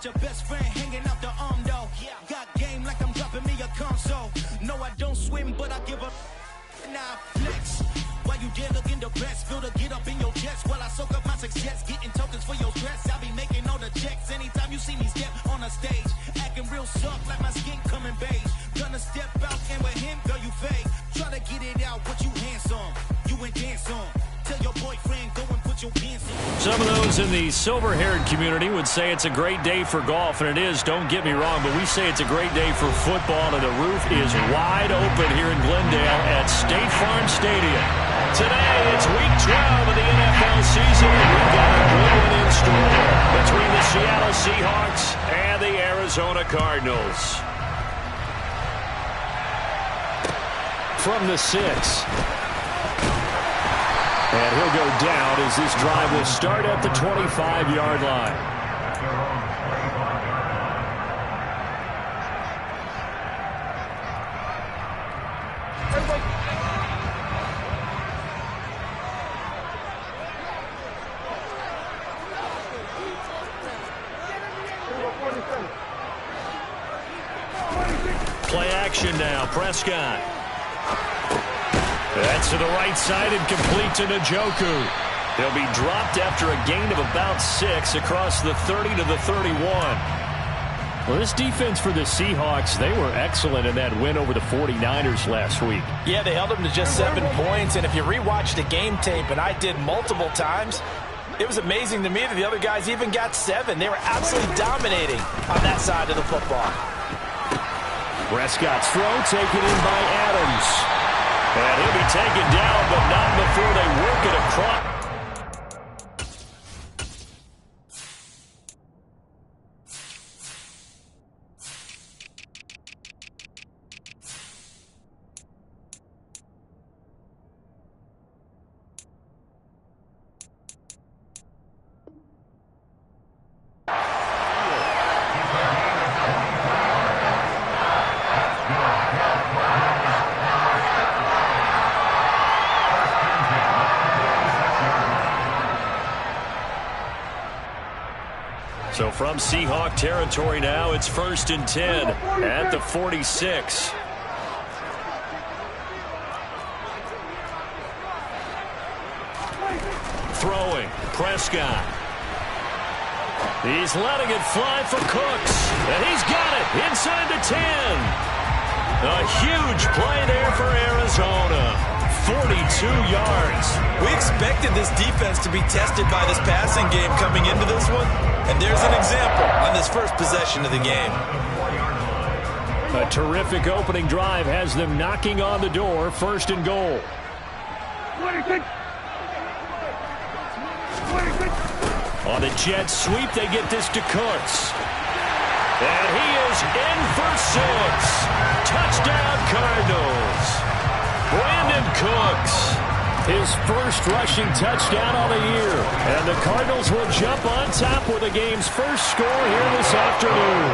your best friend hanging out the arm though. Got game like I'm dropping me a console. No, I don't swim, but I give a now flex. While you there looking the best, feel the get up in your chest while I soak up my success, getting tokens for your stress. I be making all the checks anytime you see me step on a stage, acting real soft like my skin coming beige. Gonna step out and with him, girl, you fake. Try to get it out, but you handsome, you ain't dance on. Tell your boyfriend, go and put your pants on. Some of those in the silver-haired community would say it's a great day for golf, and it is, don't get me wrong, but we say it's a great day for football, and the roof is wide open here in Glendale at State Farm Stadium. Today, it's Week 12 of the NFL season, and we've got a good one in store between the Seattle Seahawks and the Arizona Cardinals. From the 6. And he'll go down as this drive will start at the 25-yard line. Play action now, Prescott. That's to the right side and complete to Njoku. He'll be dropped after a gain of about 6 across the 30 to the 31. Well, this defense for the Seahawks, they were excellent in that win over the 49ers last week. Yeah, they held them to just 7 points, and if you rewatch the game tape, and I did multiple times, it was amazing to me that the other guys even got 7. They were absolutely dominating on that side of the football. Prescott's throw taken in by Adams. And he'll be taken down, but not before they work it across. So from Seahawk territory now, it's 1st and 10 at the 46. Throwing, Prescott. He's letting it fly for Cooks, and he's got it inside the 10. A huge play there for Arizona. 42 yards. We expected this defense to be tested by this passing game coming into this one, and there's an example on this first possession of the game. A terrific opening drive has them knocking on the door, 1st and goal. On the jet sweep, they get this to Cooks. And he is in for 6. Touchdown, Cardinals. Brandon Cooks, his first rushing touchdown of the year. And the Cardinals will jump on top with the game's first score here this afternoon.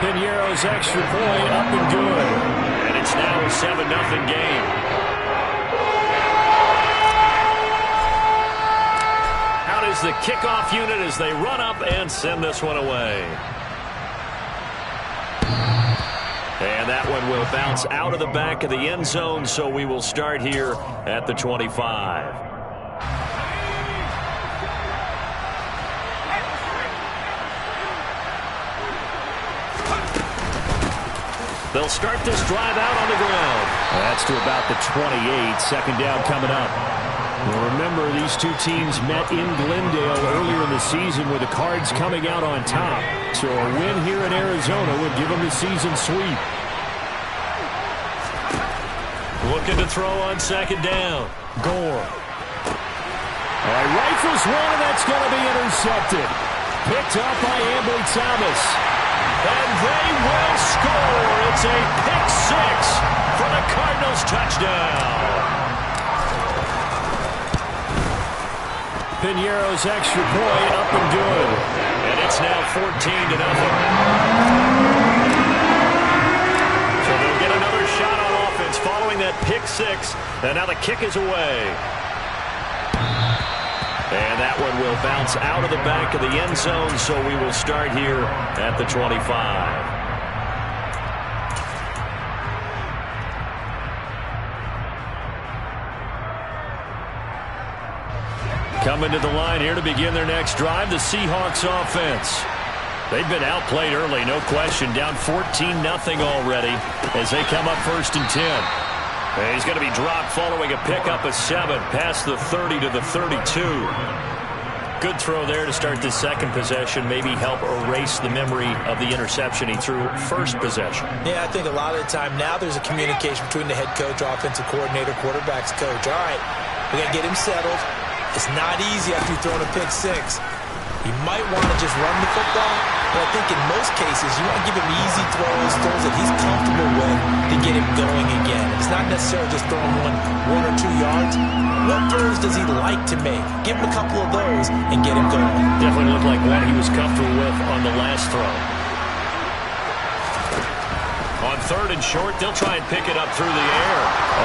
Piñeiro's extra point up and good. And it's now a 7-0 game. Out is the kickoff unit as they run up and send this one away. And that one will bounce out of the back of the end zone, so we will start here at the 25. They'll start this drive out on the ground. That's to about the 28. 2nd down coming up. Well, remember, these two teams met in Glendale earlier in the season with the Cards coming out on top. So a win here in Arizona would give them the season sweep. Looking to throw on 2nd down. Gore. Rifles one, and that's going to be intercepted. Picked up by Ambry Thomas. And they will score. It's a pick 6 for the Cardinals touchdown. Piñeiro's extra point up and good. And it's now 14-0. So they'll get another shot on offense following that pick 6. And now the kick is away. And that one will bounce out of the back of the end zone, so we will start here at the 25. Coming to the line here to begin their next drive, the Seahawks offense. They've been outplayed early, no question, down 14-0 already as they come up 1st and 10. And he's going to be dropped following a pickup of 7 past the 30 to the 32. Good throw there to start the second possession, maybe help erase the memory of the interception he threw first possession. Yeah, I think a lot of the time now there's a communication between the head coach, offensive coordinator, quarterback's coach. All right, we got to get him settled. It's not easy after you've thrown a pick 6. You might want to just run the football, but I think in most cases you want to give him easy throws that he's comfortable with to get him going again. It's not necessarily just throwing one or 2 yards. What throws does he like to make? Give him a couple of those and get him going. Definitely looked like one he was comfortable with on the last throw. On 3rd and short, they'll try and pick it up through the air.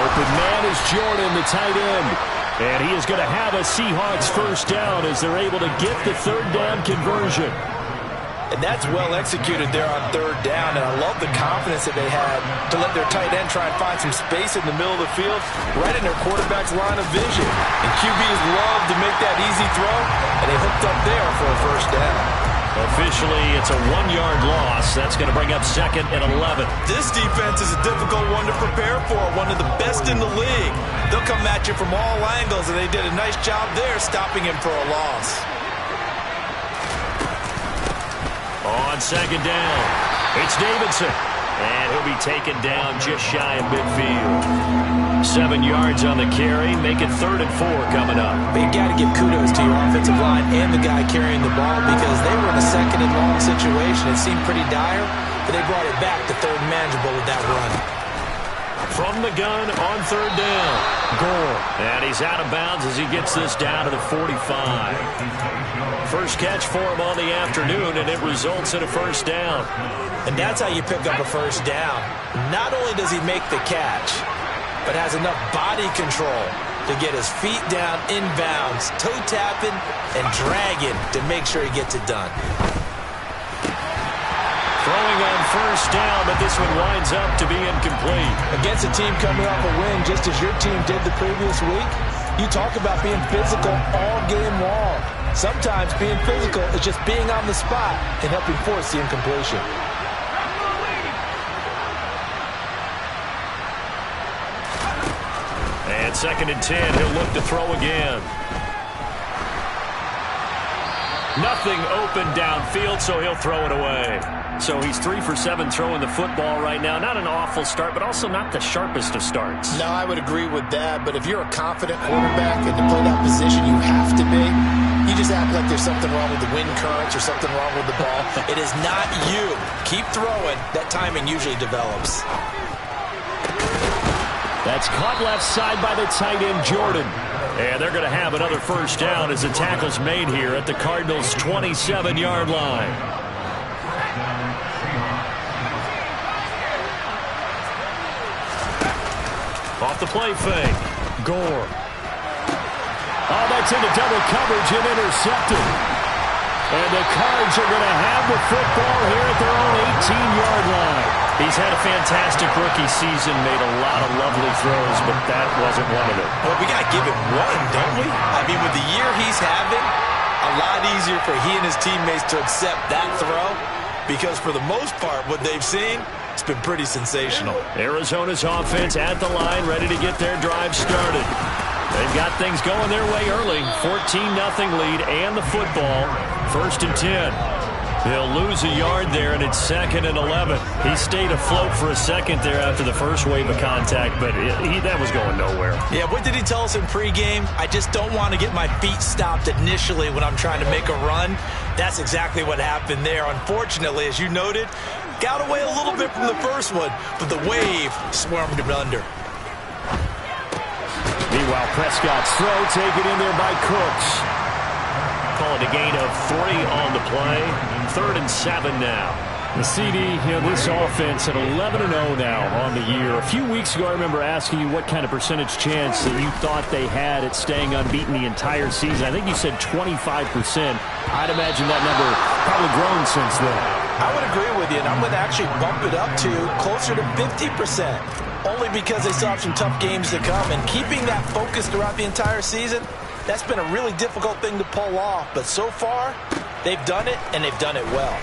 Open man is Jordan, the tight end. And he is going to have a Seahawks first down as they're able to get the 3rd down conversion. And that's well executed there on 3rd down. And I love the confidence that they had to let their tight end try and find some space in the middle of the field, right in their quarterback's line of vision. And QBs love to make that easy throw, and they hooked up there for a first down. Officially, it's a 1-yard loss. That's going to bring up 2nd and 11. This defense is a difficult one to prepare for, one of the best in the league. They'll come at you from all angles, and they did a nice job there stopping him for a loss. On 2nd down, it's Davidson. And he'll be taken down just shy of midfield. 7 yards on the carry, make it 3rd and 4 coming up. But you got to give kudos to your offensive line and the guy carrying the ball because they were in a 2nd and long situation. It seemed pretty dire, but they brought it back to 3rd and manageable with that run. From the gun on 3rd down, Gore. And he's out of bounds as he gets this down to the 45. First catch for him on the afternoon, and it results in a first down. And that's how you pick up a first down. Not only does he make the catch, but has enough body control to get his feet down inbounds, toe tapping and dragging to make sure he gets it done. Throwing on first down, but this one winds up to be incomplete. Against a team coming off a win, just as your team did the previous week, you talk about being physical all game long. Sometimes being physical is just being on the spot and helping force the incompletion. And 2nd and 10, he'll look to throw again. Nothing open downfield, so he'll throw it away. So he's 3 for 7 throwing the football right now. Not an awful start, but also not the sharpest of starts. No, I would agree with that. But if you're a confident quarterback and to play that position, you have to be. You just act like there's something wrong with the wind currents or something wrong with the ball. It is not you. Keep throwing. That timing usually develops. That's caught left side by the tight end, Jordan. And they're going to have another first down as the tackle's made here at the Cardinals' 27-yard line. Off the play fake, Gore. Oh, that's into double coverage and intercepted. And the Cards are going to have the football here at their own 18-yard line. He's had a fantastic rookie season, made a lot of lovely throws, but that wasn't one of them. Well, we got to give him one, don't we? I mean, with the year he's having, a lot easier for he and his teammates to accept that throw because for the most part, what they've seen, it's been pretty sensational. Arizona's offense at the line, ready to get their drive started. They've got things going their way early. 14-0 lead and the football. 1st and 10. They'll lose a yard there, and it's 2nd and 11. He stayed afloat for a second there after the first wave of contact, but that was going nowhere. Yeah, what did he tell us in pregame? I just don't want to get my feet stopped initially when I'm trying to make a run. That's exactly what happened there. Unfortunately, as you noted, got away a little bit from the first one, but the wave swarmed him under. Meanwhile, Prescott's throw taken in there by Cooks. Call it a gain of 3 on the play. 3rd and 7 now. The CD, this offense at 11-0 now on the year. A few weeks ago, I remember asking you what kind of percentage chance that you thought they had at staying unbeaten the entire season. I think you said 25%. I'd imagine that number probably grown since then. I would agree with you, and I'm going to actually bump it up to closer to 50%, only because they still have some tough games to come. And keeping that focus throughout the entire season, that's been a really difficult thing to pull off. But so far, they've done it, and they've done it well.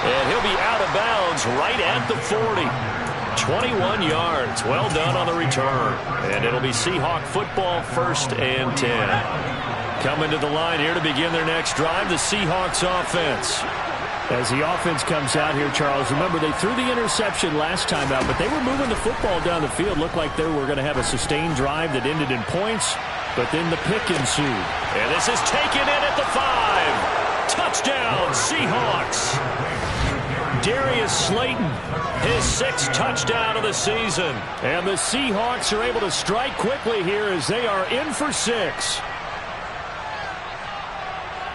And he'll be out of bounds right at the 40. 21 yards. Well done on the return. And it'll be Seahawk football, 1st and 10. Coming to the line here to begin their next drive, the Seahawks offense. As the offense comes out here, Charles, remember they threw the interception last time out, but they were moving the football down the field. Looked like they were going to have a sustained drive that ended in points, but then the pick ensued. And this is taken in at the 5. Touchdown, Seahawks. Darius Slayton, his 6th touchdown of the season. And the Seahawks are able to strike quickly here as they are in for 6.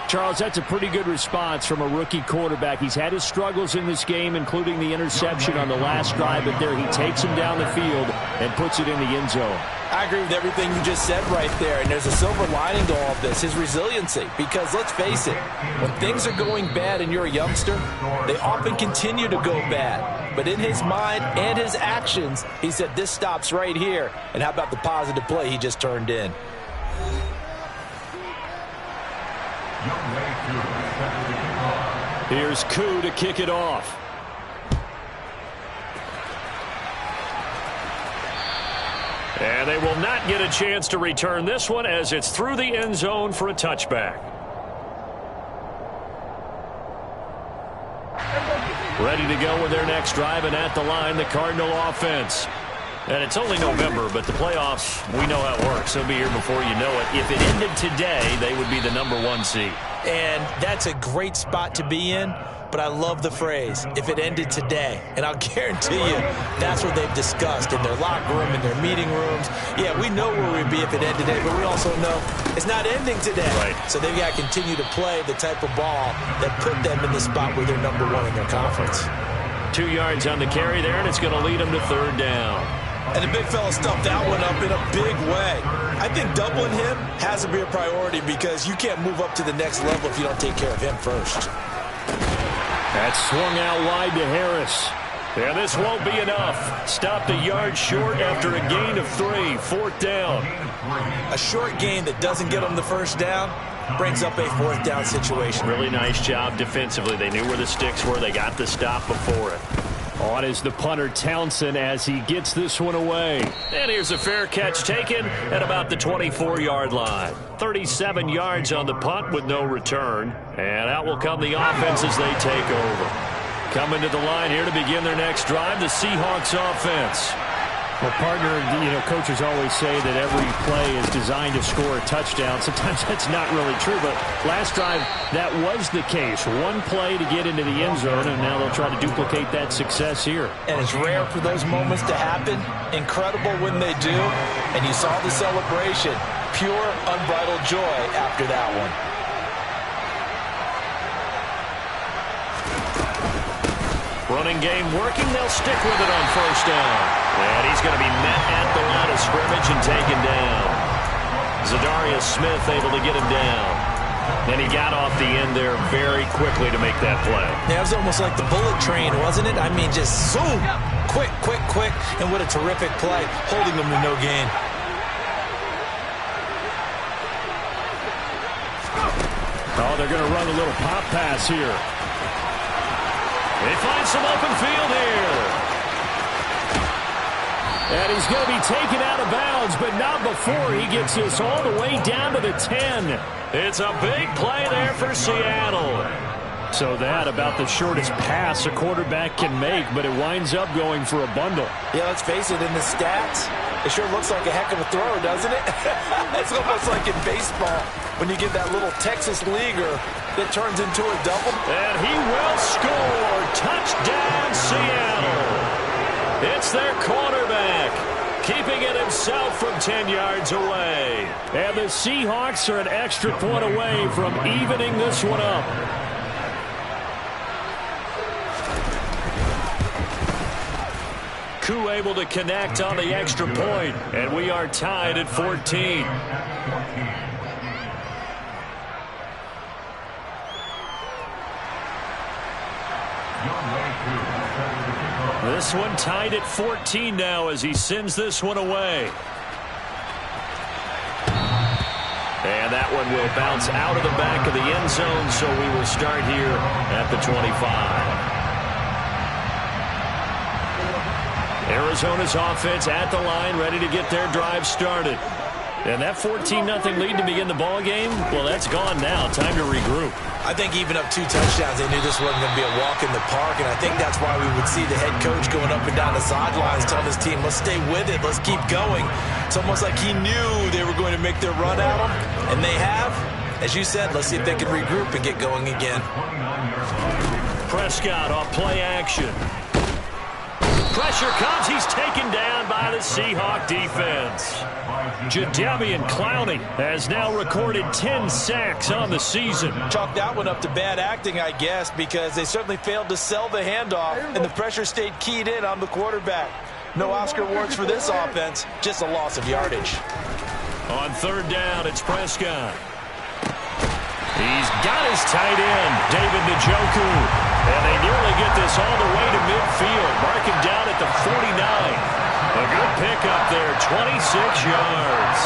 Charles, that's a pretty good response from a rookie quarterback. He's had his struggles in this game, including the interception on the last drive, but there he takes him down the field and puts it in the end zone. I agree with everything you just said right there, and there's a silver lining to all of this, his resiliency. Because let's face it, when things are going bad and you're a youngster, they often continue to go bad. But in his mind and his actions, he said, this stops right here. And how about the positive play he just turned in? Here's Koo to kick it off. And they will not get a chance to return this one as it's through the end zone for a touchback. Ready to go with their next drive, and at the line, the Cardinal offense. And it's only November, but the playoffs, we know how it works. They'll be here before you know it. If it ended today, they would be the #1 seed. And that's a great spot to be in, but I love the phrase, if it ended today. And I'll guarantee you, that's what they've discussed in their locker room, in their meeting rooms. Yeah, we know where we'd be if it ended today, but we also know it's not ending today. Right. So they've got to continue to play the type of ball that put them in the spot where they're #1 in their conference. 2 yards on the carry there, and it's going to lead them to 3rd down. And the big fella stuffed that one up in a big way. I think doubling him has to be a priority because you can't move up to the next level if you don't take care of him first. That's swung out wide to Harris. Yeah, this won't be enough. Stopped a yard short after a gain of 3. 4th down. A short gain that doesn't get them the 1st down brings up a 4th down situation. Really nice job defensively. They knew where the sticks were. They got the stop before it. On is the punter, Townsend, as he gets this one away. And here's a fair catch taken at about the 24-yard line. 37 yards on the punt with no return. And out will come the offense as they take over. Coming to the line here to begin their next drive, the Seahawks offense. Well, partner, coaches always say that every play is designed to score a touchdown. Sometimes that's not really true, but last drive, that was the case. One play to get into the end zone, and now they'll try to duplicate that success here. And it's rare for those moments to happen. Incredible when they do. And you saw the celebration. Pure, unbridled joy after that one. Running game working. They'll stick with it on 1st down. And he's going to be met at the line of scrimmage and taken down. Zadarius Smith able to get him down. And he got off the end there very quickly to make that play. Yeah, it was almost like the bullet train, wasn't it? I mean, just zoom. Quick, quick, quick. And what a terrific play, holding them to no gain. Oh, they're going to run a little pop pass here. They find some open field here. And he's going to be taken out of bounds, but not before he gets this all the way down to the 10. It's a big play there for Seattle. So that about the shortest pass a quarterback can make, but it winds up going for a bundle. Yeah, let's face it, in the stats, it sure looks like a heck of a throw, doesn't it? It's almost like in baseball when you get that little Texas leaguer that turns into a double. And he will score. Touchdown, Seattle. It's their quarterback, keeping it himself from 10 yards away. And the Seahawks are an extra point away from evening this one up. Koo able to connect on the extra point, and we are tied at 14. This one tied at 14 now as he sends this one away. And that one will bounce out of the back of the end zone, so we will start here at the 25. Arizona's offense at the line, ready to get their drive started. And that 14-0 lead to begin the ball game, well, that's gone now. Time to regroup. I think even up 2 touchdowns, they knew this wasn't going to be a walk in the park, and I think that's why we would see the head coach going up and down the sidelines telling his team, let's stay with it, let's keep going. It's almost like he knew they were going to make their run at him, and they have. As you said, let's see if they can regroup and get going again. Prescott off play action. Pressure comes. He's taken down by the Seahawk defense. Jadeveon Clowney has now recorded 10 sacks on the season. Chalk that one up to bad acting, I guess, because they certainly failed to sell the handoff, and the pressure stayed keyed in on the quarterback. No Oscar awards for this offense, just a loss of yardage. On third down, it's Prescott. He's got his tight end, David Njoku. And they nearly get this all the way to midfield. Mark him down at the 49. A good pickup there, 26 yards.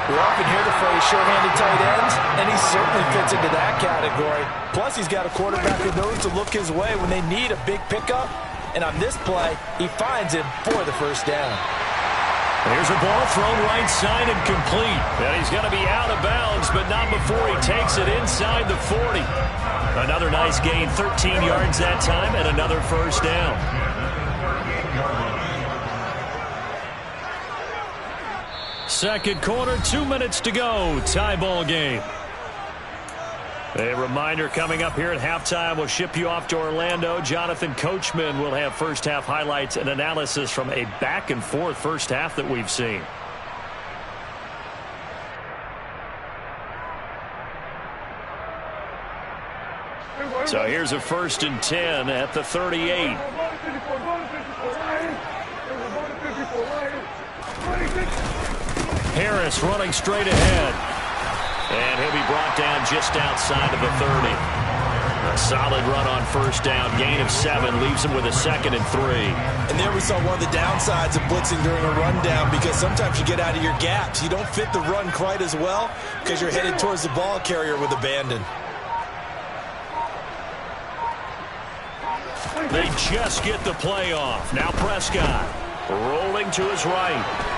We often hear the phrase short-handed tight ends, and he certainly fits into that category. Plus, he's got a quarterback who knows to look his way when they need a big pickup. And on this play, he finds him for the first down. Here's a ball thrown right side and complete. And he's going to be out of bounds, but not before he takes it inside the 40. Another nice gain, 13 yards that time, and another first down. Second quarter, 2 minutes to go. Tie ball game. A reminder coming up here at halftime. We'll ship you off to Orlando. Jonathan Coachman will have first half highlights and analysis from a back and forth first half that we've seen. So here's a 1st and 10 at the 38. Harris running straight ahead. And he'll be brought down just outside of the 30. A solid run on first down. Gain of 7 leaves him with a 2nd and 3. And there we saw one of the downsides of blitzing during a rundown, because sometimes you get out of your gaps. You don't fit the run quite as well because you're headed towards the ball carrier with abandon. They just get the play off. Now Prescott rolling to his right.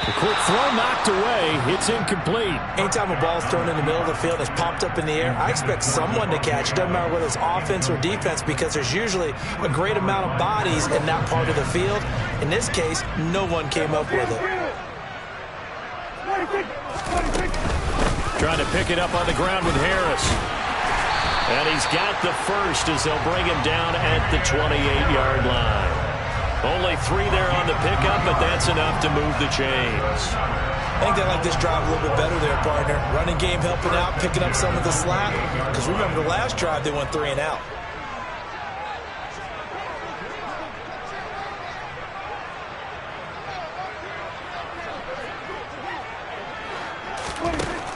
The quick throw knocked away. It's incomplete. Anytime a ball's thrown in the middle of the field, it's popped up in the air, I expect someone to catch it. Doesn't matter whether it's offense or defense, because there's usually a great amount of bodies in that part of the field. In this case, no one came up with it. Trying to pick it up on the ground with Harris. And he's got the first as they'll bring him down at the 28-yard line. Only 3 there on the pickup, but that's enough to move the chains. I think they like this drive a little bit better there, partner. Running game helping out, picking up some of the slack. Because remember, the last drive, they went 3 and out.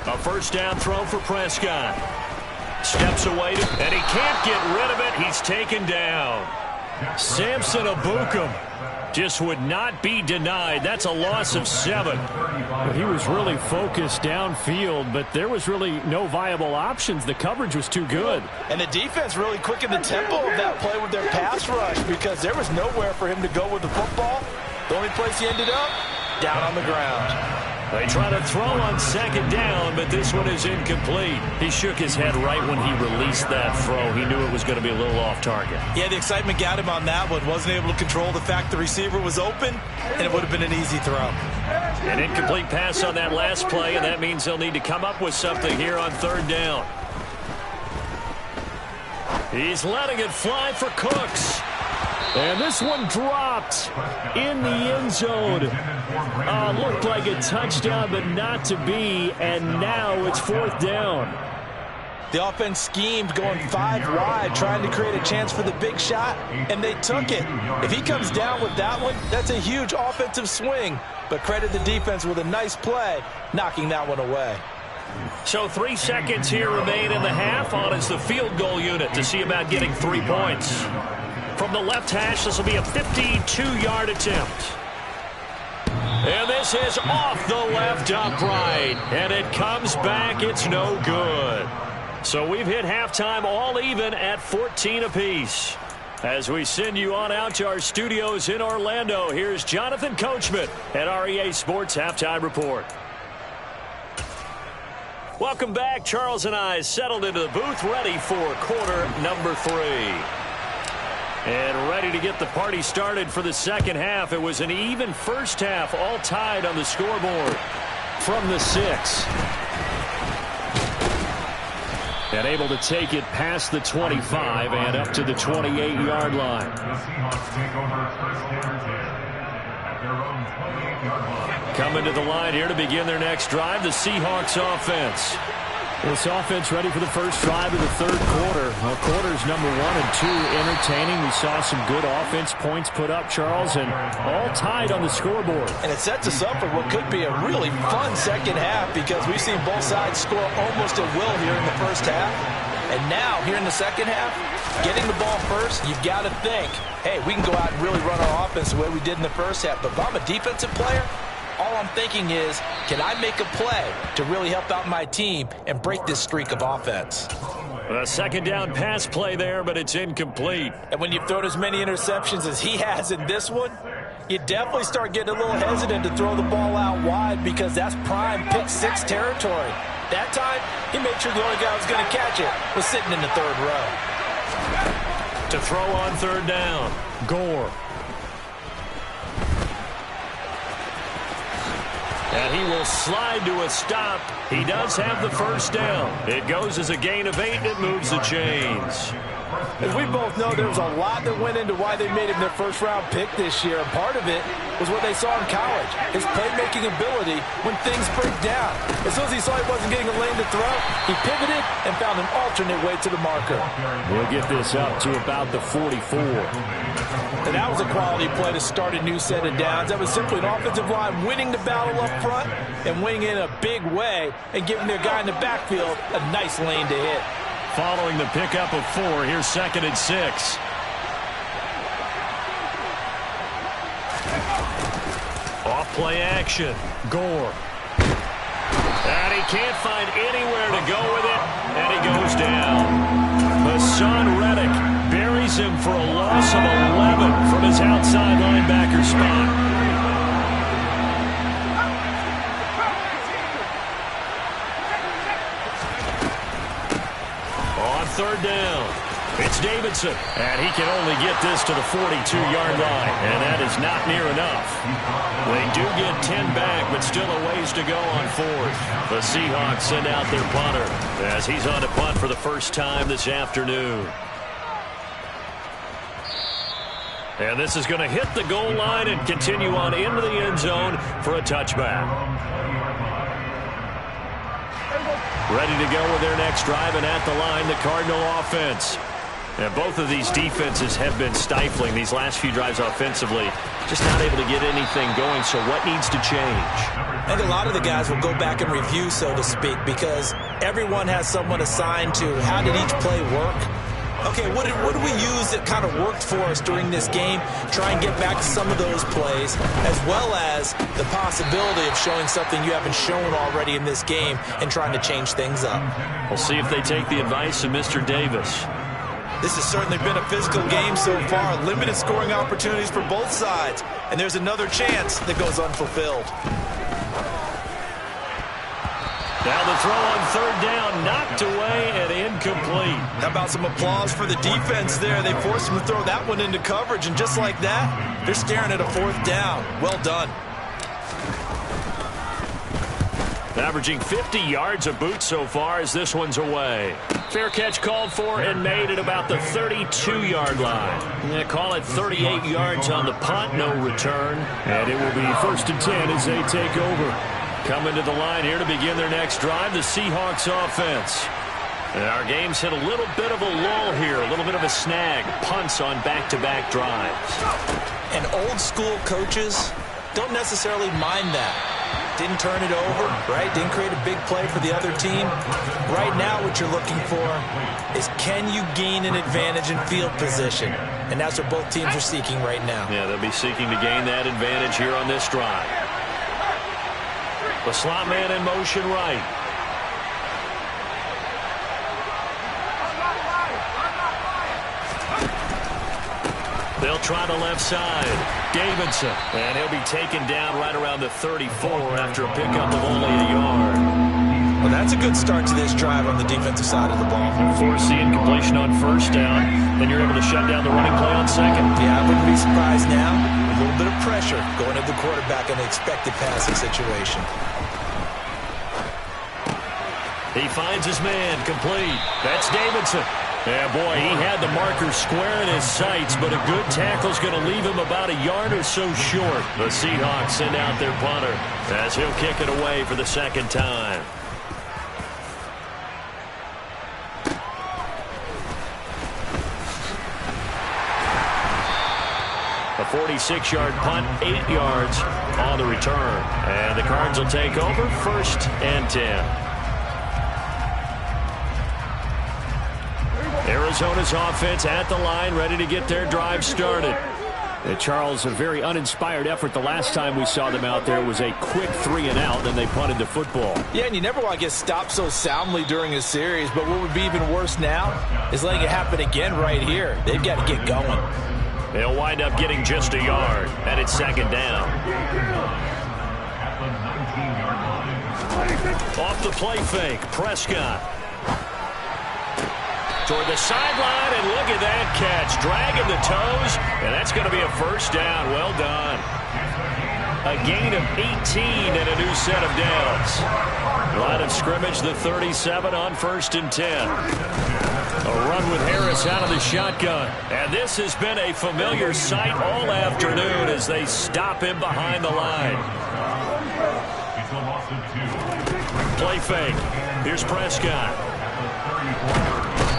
A first down throw for Prescott. Steps away, and he can't get rid of it. He's taken down. Samson Ebukam just would not be denied. That's a loss of 7. Well, he was really focused downfield, but there was really no viable options. The coverage was too good. And the defense really quickened the tempo of that play with their pass rush, because there was nowhere for him to go with the football. The only place he ended up, down on the ground. They try to throw on 2nd down, but this one is incomplete. He shook his head right when he released that throw. He knew it was going to be a little off target. Yeah, the excitement got him on that one. Wasn't able to control the fact the receiver was open, and it would have been an easy throw. An incomplete pass on that last play, and that means they'll need to come up with something here on 3rd down. He's letting it fly for Cooks. And this one dropped in the end zone. Looked like a touchdown, but not to be. And now it's 4th down. The offense schemed going 5 wide, trying to create a chance for the big shot, and they took it. If he comes down with that one, that's a huge offensive swing. But credit the defense with a nice play, knocking that one away. So 3 seconds here remain in the half. On is the field goal unit to see about getting 3 points. From the left hash, this will be a 52-yard attempt. And this is off the left upright. And it comes back. It's no good. So we've hit halftime all even at 14 apiece. As we send you on out to our studios in Orlando, here's Jonathan Coachman at REA Sports Halftime Report. Welcome back. Charles and I settled into the booth, ready for quarter number 3. And ready to get the party started for the second half. It was an even first half, all tied on the scoreboard from the 6. And able to take it past the 25 and up to the 28-yard line. Coming to the line here to begin their next drive, the Seahawks offense. This offense ready for the first drive of the third quarter. Quarters number 1 and 2 entertaining. We saw some good offense points put up, Charles, and all tied on the scoreboard. And it sets us up for what could be a really fun second half because we've seen both sides score almost at will here in the first half. And now, here in the second half, getting the ball first, you've got to think, hey, we can go out and really run our offense the way we did in the first half. But if I'm a defensive player, all I'm thinking is, can I make a play to really help out my team and break this streak of offense? A second down pass play there, but it's incomplete. And when you've thrown as many interceptions as he has in this one, you definitely start getting a little hesitant to throw the ball out wide because that's prime pick 6 territory. That time, he made sure the only guy who was going to catch it was sitting in the third row. To throw on third down, Gore. And he will slide to a stop. He does have the first down. It goes as a gain of 8, and it moves the chains. As we both know, there was a lot that went into why they made him their first-round pick this year. And part of it was what they saw in college, his playmaking ability when things break down. As soon as he saw he wasn't getting a lane to throw, he pivoted and found an alternate way to the marker. We'll get this up to about the 44. And that was a quality play to start a new set of downs. That was simply an offensive line winning the battle up front and winning in a big way and giving their guy in the backfield a nice lane to hit. Following the pickup of 4, here's 2nd and 6. Off play action, Gore. And he can't find anywhere to go with it, and he goes down. Hassan Reddick buries him for a loss of 11 from his outside linebacker spot. Third down. It's Davidson, and he can only get this to the 42-yard line, and that is not near enough. They do get 10 back, but still a ways to go on 4th. The Seahawks send out their punter as he's on to punt for the first time this afternoon. And this is going to hit the goal line and continue on into the end zone for a touchback. Ready to go with their next drive, and at the line, the Cardinal offense. And both of these defenses have been stifling these last few drives offensively. Just not able to get anything going, so what needs to change? I think a lot of the guys will go back and review, so to speak, because everyone has someone assigned to how did each play work. Okay, what did we use that kind of worked for us during this game? Try and get back to some of those plays, as well as the possibility of showing something you haven't shown already in this game and trying to change things up. We'll see if they take the advice of Mr. Davis. This has certainly been a physical game so far. Limited scoring opportunities for both sides. And there's another chance that goes unfulfilled. Now the throw on third down, knocked away and incomplete. How about some applause for the defense there? They forced him to throw that one into coverage, and just like that, they're staring at a 4th down. Well done. Averaging 50 yards a boot so far as this one's away. Fair catch called for and made at about the 32-yard line. They call it 38 yards on the punt, no return. And it will be 1st and 10 as they take over. Coming to the line here to begin their next drive, the Seahawks offense. And our game's hit a little bit of a lull here, a little bit of a snag. Punts on back-to-back drives. And old-school coaches don't necessarily mind that. Didn't turn it over, right? Didn't create a big play for the other team. Right now what you're looking for is, can you gain an advantage in field position? And that's what both teams are seeking right now. Yeah, they'll be seeking to gain that advantage here on this drive. The slot man in motion right. They'll try the left side. Davidson. And he'll be taken down right around the 34 after a pickup of only a yard. Well, that's a good start to this drive on the defensive side of the ball. Force the incompletion on 1st down. Then you're able to shut down the running play on 2nd. Yeah, I wouldn't be surprised now. A little bit of pressure going at the quarterback in an expected passing situation. He finds his man complete. That's Davidson. Yeah, boy, he had the marker square in his sights, but a good tackle's going to leave him about a yard or so short. The Seahawks send out their punter as he'll kick it away for the 2nd time. A 46-yard punt, 8 yards on the return. And the Cards will take over 1st and 10. Arizona's offense at the line, ready to get their drive started. Charles, a very uninspired effort. The last time we saw them out there was a quick 3-and-out, then they punted the football. Yeah, and you never want to get stopped so soundly during a series, but what would be even worse now is letting it happen again right here. They've got to get going. They'll wind up getting just a yard, and it's 2nd down. Off the play fake, Prescott. Toward the sideline, and look at that catch. Dragging the toes, and that's going to be a 1st down. Well done. A gain of 18 and a new set of downs. Line of scrimmage, the 37 on 1st and 10. A run with Harris out of the shotgun. And this has been a familiar sight all afternoon as they stop him behind the line. Play fake. Here's Prescott.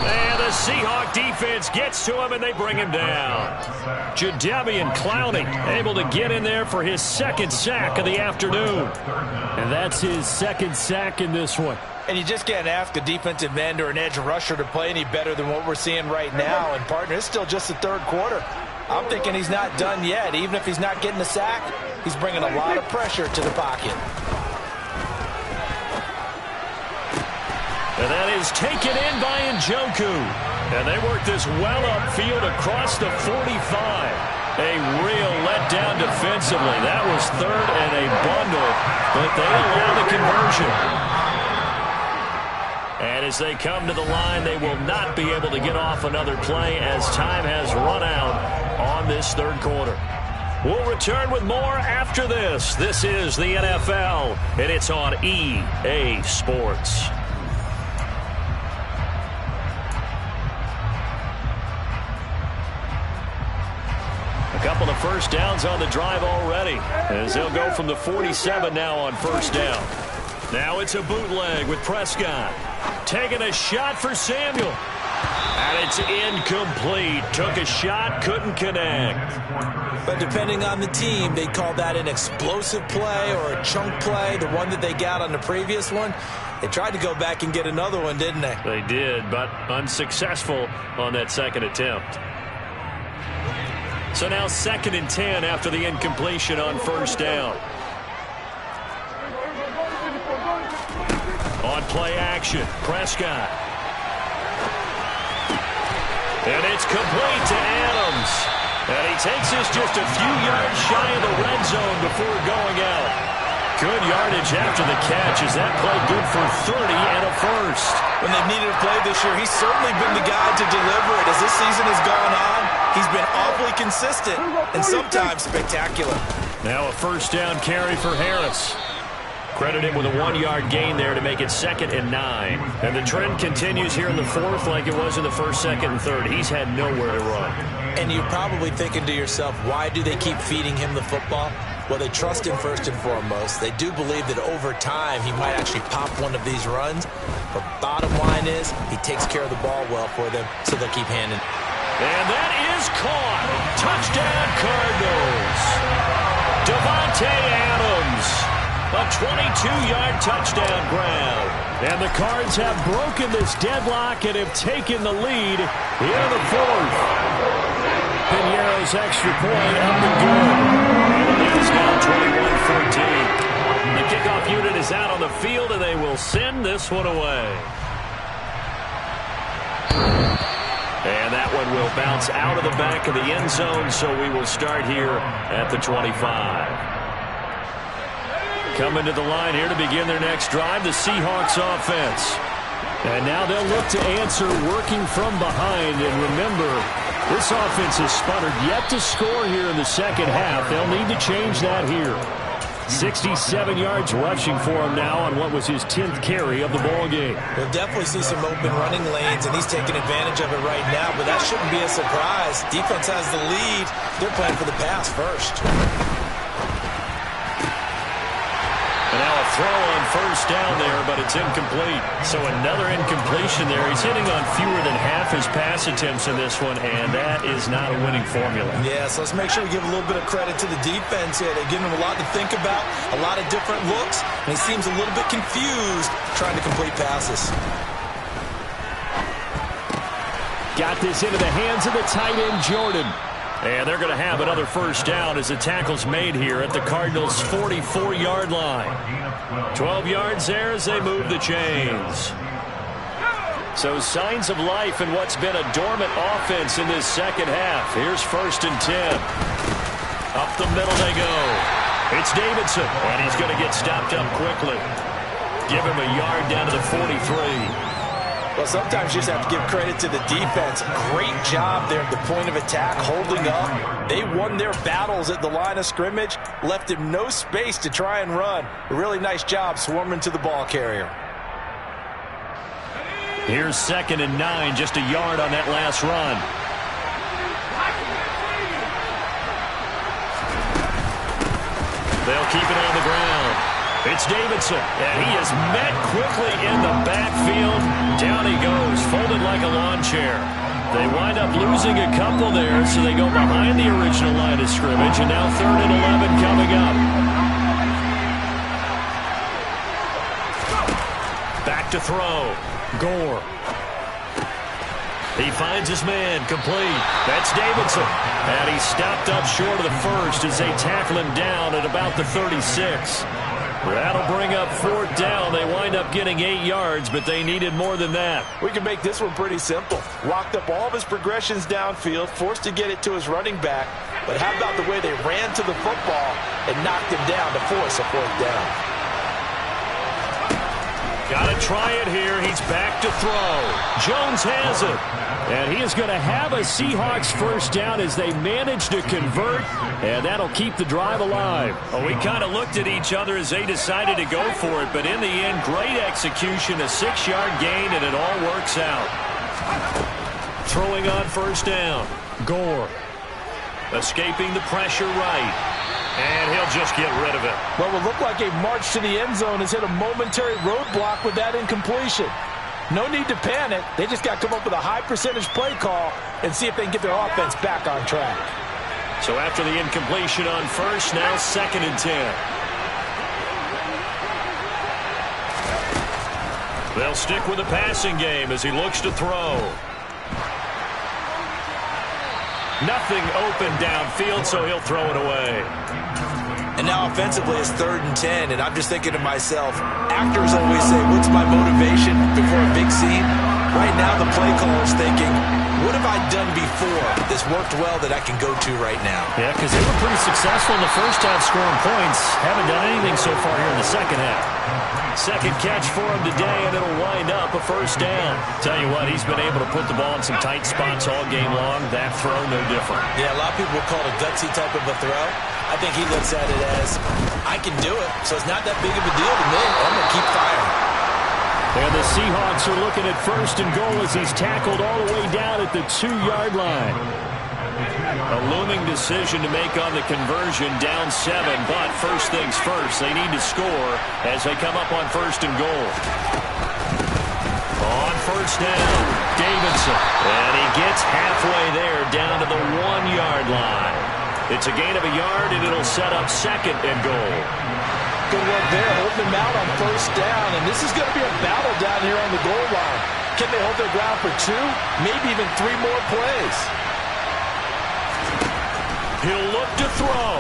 And the Seahawk defense gets to him, and they bring him down. Jadeveon Clowney able to get in there for his 2nd sack of the afternoon. And that's his 2nd sack in this one. And you just can't ask a defensive end or an edge rusher to play any better than what we're seeing right now. And, partner, it's still just the 3rd quarter. I'm thinking he's not done yet. Even if he's not getting a sack, he's bringing a lot of pressure to the pocket. And that is taken in by Njoku. And they work this well upfield across the 45. A real letdown defensively. That was 3rd and a bundle, but they allow the conversion. And as they come to the line, they will not be able to get off another play as time has run out on this 3rd quarter. We'll return with more after this. This is the NFL, and it's on EA Sports. A couple of 1st downs on the drive already, as they'll go from the 47 now on 1st down. Now it's a bootleg with Prescott. Taking a shot for Samuel. And it's incomplete. Took a shot, couldn't connect. But depending on the team, they call that an explosive play or a chunk play, the one that they got on the previous one. They tried to go back and get another one, didn't they? They did, but unsuccessful on that 2nd attempt. So now 2nd and 10 after the incompletion on 1st down. On play action, Prescott. And it's complete to Adams. And he takes this just a few yards shy of the red zone before going out. Good yardage after the catch. Is that play good for 30 and a 1st? When they've needed a play this year, he's certainly been the guy to deliver it. As this season has gone on, he's been awfully consistent and sometimes spectacular. Now a 1st down carry for Harris. Credit him with a 1-yard gain there to make it 2nd and 9. And the trend continues here in the 4th like it was in the 1st, 2nd, and 3rd. He's had nowhere to run. And you're probably thinking to yourself, why do they keep feeding him the football? Well, they trust him first and foremost. They do believe that over time he might actually pop one of these runs. But bottom line is he takes care of the ball well for them, so they'll keep handing. And that is caught. Touchdown, Cardinals. Davante Adams. A 22-yard touchdown grab. And the Cards have broken this deadlock and have taken the lead in the 4th. Piñeiro's extra point up and good. And the lead's now 21-14. The kickoff unit is out on the field, and they will send this one away. And that one will bounce out of the back of the end zone, so we will start here at the 25. Coming to the line here to begin their next drive, the Seahawks offense. And now they'll look to answer working from behind. And remember, this offense has sputtered yet to score here in the second half. They'll need to change that here. 67 yards rushing for him now on what was his 10th carry of the ball game. We'll definitely see some open running lanes, and he's taking advantage of it right now, but that shouldn't be a surprise. Defense has the lead. They're playing for the pass first. And now a throw on first down there, but it's incomplete. So another incompletion there. He's hitting on fewer than half his pass attempts in this one, and that is not a winning formula. Yeah, so let's make sure we give a little bit of credit to the defense here. They're giving him a lot to think about, a lot of different looks, and he seems a little bit confused trying to complete passes. Got this into the hands of the tight end, Jordan. And they're going to have another first down as the tackle's made here at the Cardinals' 44-yard line. 12 yards there as they move the chains. So signs of life in what's been a dormant offense in this second half. Here's 1st and 10. Up the middle they go. It's Davidson, and he's going to get stopped up quickly. Give him a yard down to the 43. Well, sometimes you just have to give credit to the defense. Great job there at the point of attack, holding up. They won their battles at the line of scrimmage, left him no space to try and run. A really nice job swarming to the ball carrier. Here's 2nd and 9, just a yard on that last run. They'll keep it on the ground. It's Davidson, and he is met quickly in the backfield. Down he goes, folded like a lawn chair. They wind up losing a couple there, so they go behind the original line of scrimmage, and now 3rd and 11 coming up. Back to throw. Gore. He finds his man, complete. That's Davidson. And he's stopped up short of the first as they tackle him down at about the 36. That'll bring up 4th down. They wind up getting 8 yards, but they needed more than that. We can make this one pretty simple. Locked up all of his progressions downfield, forced to get it to his running back. But how about the way they ran to the football and knocked him down to force a 4th down? Got to try it here. He's back to throw. Jones has it. And he is going to have a Seahawks first down as they manage to convert, and that'll keep the drive alive. Well, we kind of looked at each other as they decided to go for it, but in the end, great execution, a 6-yard gain, and it all works out. Throwing on first down. Gore. Escaping the pressure right. And he'll just get rid of it. What will look like a march to the end zone has hit a momentary roadblock with that incompletion. No need to panic. They just got to come up with a high percentage play call and see if they can get their offense back on track. So after the incompletion on first, now 2nd and 10. They'll stick with the passing game as he looks to throw. Nothing open downfield, so he'll throw it away. And now offensively it's 3rd and 10, and I'm just thinking to myself, actors always say, what's my motivation before a big scene? Right now the play caller is thinking, what have I done before that's worked well that I can go to right now? Yeah, because they were pretty successful in the first half scoring points. Haven't done anything so far here in the second half. Second catch for him today, and it'll wind up a first down. Tell you what, he's been able to put the ball in some tight spots all game long. That throw, no different. Yeah, a lot of people would call it a gutsy type of a throw. I think he looks at it as, I can do it, so it's not that big of a deal to me. I'm going to keep firing. And the Seahawks are looking at first and goal as he's tackled all the way down at the 2-yard line. A looming decision to make on the conversion, down 7, but first things first, they need to score as they come up on first and goal. On first down, Davidson, and he gets halfway there down to the 1-yard line. It's a gain of a yard, and it'll set up second and goal. Good work there, holding them out on first down, and this is going to be a battle down here on the goal line. Can they hold their ground for 2, maybe even 3 more plays? He'll look to throw.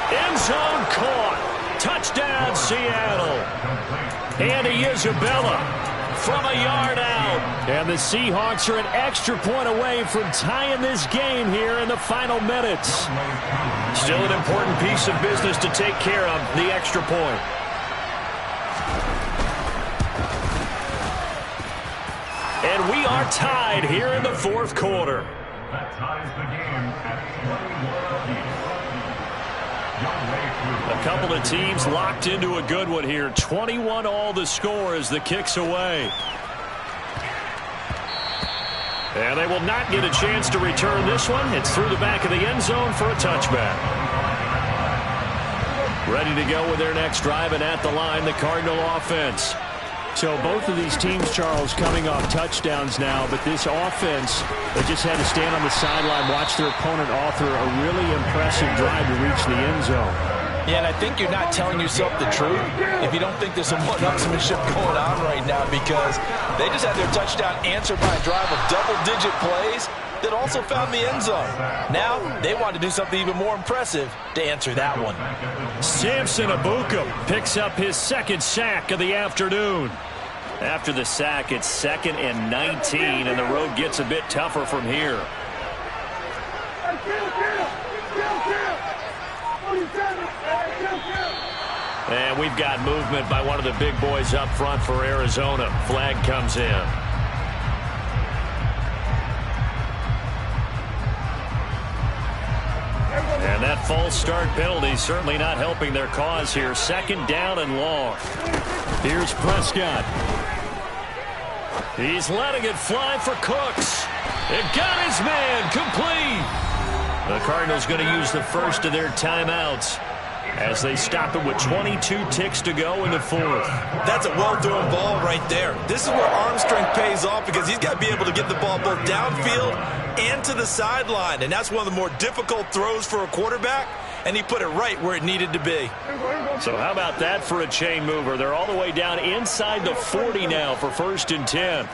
End zone caught. Touchdown, Seattle. Andy Isabella from a yard out. And the Seahawks are an extra point away from tying this game here in the final minutes. Still an important piece of business to take care of, the extra point. And we are tied here in the fourth quarter. That ties the game at 21 apiece. A couple of teams locked into a good one here. 21 all the score as the kick's away. And they will not get a chance to return this one. It's through the back of the end zone for a touchback. Ready to go with their next drive, and at the line, the Cardinal offense. So both of these teams, Charles, coming off touchdowns now, but this offense, they just had to stand on the sideline, watch their opponent author a really impressive drive to reach the end zone. Yeah, and I think you're not telling yourself the truth if you don't think there's some one-upsmanship going on right now, because they just had their touchdown answered by a drive of double-digit plays that also found the end zone. Now, they want to do something even more impressive to answer that one. Samson Ebukam picks up his second sack of the afternoon. After the sack, it's 2nd and 19, and the road gets a bit tougher from here. And we've got movement by one of the big boys up front for Arizona. Flag comes in. And that false start penalty certainly not helping their cause here. 2nd down and long. Here's Prescott. He's letting it fly for Cooks. It got his man complete. The Cardinals going to use the first of their timeouts as they stop it with 22 ticks to go in the fourth. That's a well-thrown ball right there. This is where arm strength pays off, because he's got to be able to get the ball both downfield and to the sideline, and that's one of the more difficult throws for a quarterback, and he put it right where it needed to be. So how about that for a chain mover? They're all the way down inside the 40 now for 1st and 10.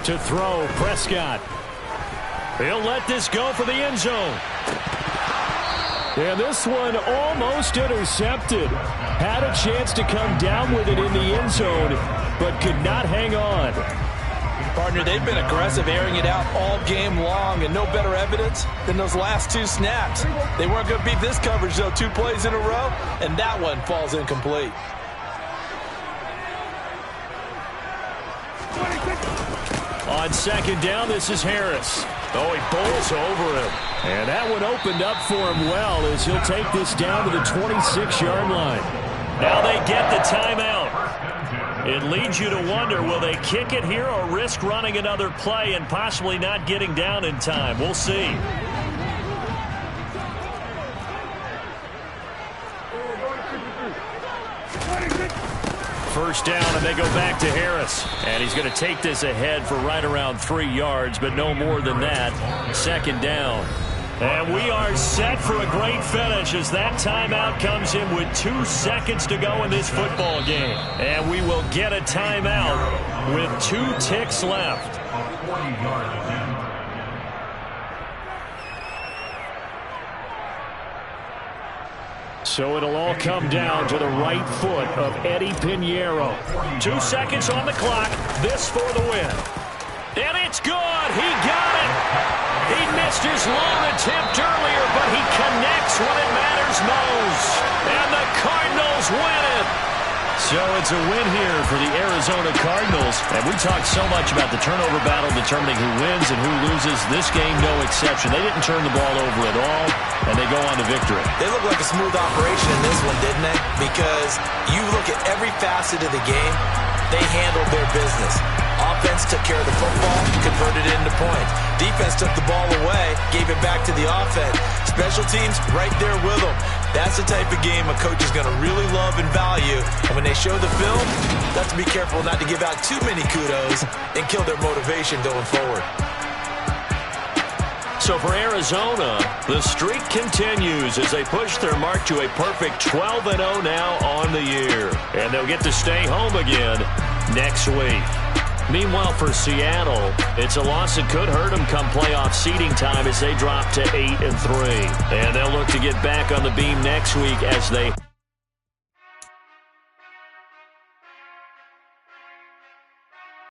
To throw, Prescott. He'll let this go for the end zone. And this one almost intercepted. Had a chance to come down with it in the end zone, but could not hang on. Partner, they've been aggressive, airing it out all game long, and no better evidence than those last 2 snaps. They weren't going to beat this coverage, though, 2 plays in a row, and that one falls incomplete. On 2nd down, this is Harris. Oh, he bowls over him. And that one opened up for him well as he'll take this down to the 26-yard line. Now they get the timeout. It leads you to wonder, will they kick it here or risk running another play and possibly not getting down in time? We'll see. First down, and they go back to Harris. And he's going to take this ahead for right around 3 yards, but no more than that. 2nd down. And we are set for a great finish as that timeout comes in with 2 seconds to go in this football game. And we will get a timeout with 2 ticks left. So it'll all come down to the right foot of Eddie Pinheiro. 2 seconds on the clock. This for the win. And it's good. He got it. He missed his long attempt earlier, but he connects when it matters most. And the Cardinals win it. So it's a win here for the Arizona Cardinals. And we talked so much about the turnover battle determining who wins and who loses. This game, no exception. They didn't turn the ball over at all, and they go on to victory. They look like a smooth operation in this one, didn't they? Because you look at every facet of the game, they handled their business. Offense took care of the football, converted it into points. Defense took the ball away, gave it back to the offense. Special teams right there with them. That's the type of game a coach is going to really love and value. And when they show the film, they have to be careful not to give out too many kudos and kill their motivation going forward. So for Arizona, the streak continues as they push their mark to a perfect 12-0 now on the year. And they'll get to stay home again next week. Meanwhile, for Seattle, it's a loss that could hurt them come playoff seeding time as they drop to 8-3. And they'll look to get back on the beam next week as they